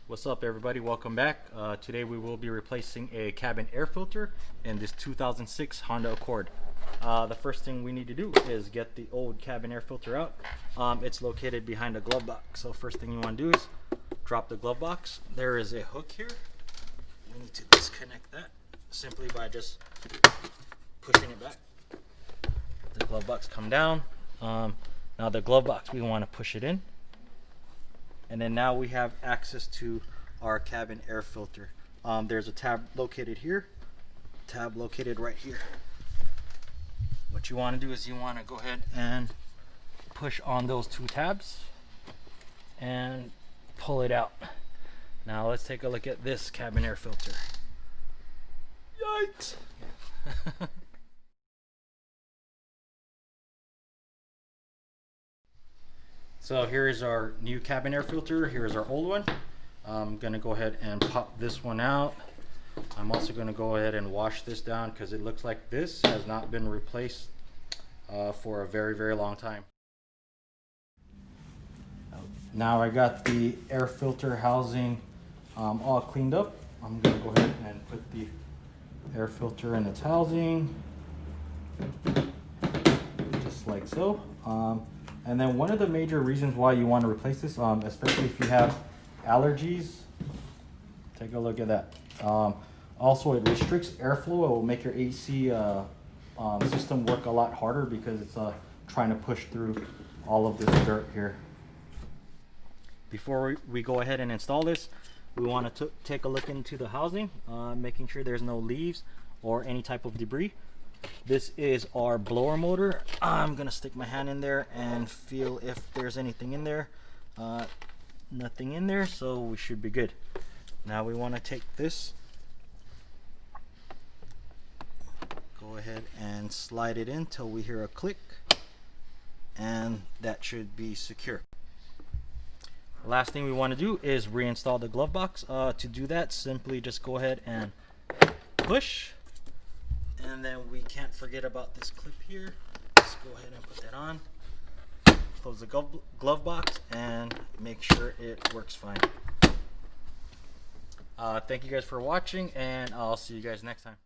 What's up, everybody? Welcome back. Today we will be replacing a cabin air filter in this 2006 Honda Accord. The first thing we need to do is get the old cabin air filter out. It's located behind a glove box. So first thing you want to do is drop the glove box. There is a hook here. We need to disconnect that simply by just pushing it back. The glove box come down. Now the glove box, we want to push it in. And then now we have access to our cabin air filter. There's a tab located here, tab located right here. What you want to do is you want to go ahead and push on those two tabs and pull it out. Now let's take a look at this cabin air filter. Yikes! So here is our new cabin air filter. Here's our old one. I'm gonna go ahead and pop this one out. I'm also gonna go ahead and wash this down because it looks like this has not been replaced for a very, very long time. Now I got the air filter housing all cleaned up. I'm gonna go ahead and put the air filter in its housing, just like so. And then one of the major reasons why you want to replace this, especially if you have allergies, take a look at that. Also, it restricts airflow. It will make your AC system work a lot harder because it's trying to push through all of this dirt here. Before we go ahead and install this, we want to take a look into the housing, making sure there's no leaves or any type of debris. This is our blower motor. I'm gonna stick my hand in there and feel if there's anything in there. Nothing in there, so we should be good. Now we want to take this, go ahead and slide it in till we hear a click, and that should be secure. Last thing we want to do is reinstall the glove box. To do that, simply just go ahead and push. And then we can't forget about this clip here. Let's go ahead and put that on. Close the glove box and make sure it works fine. Thank you guys for watching, and I'll see you guys next time.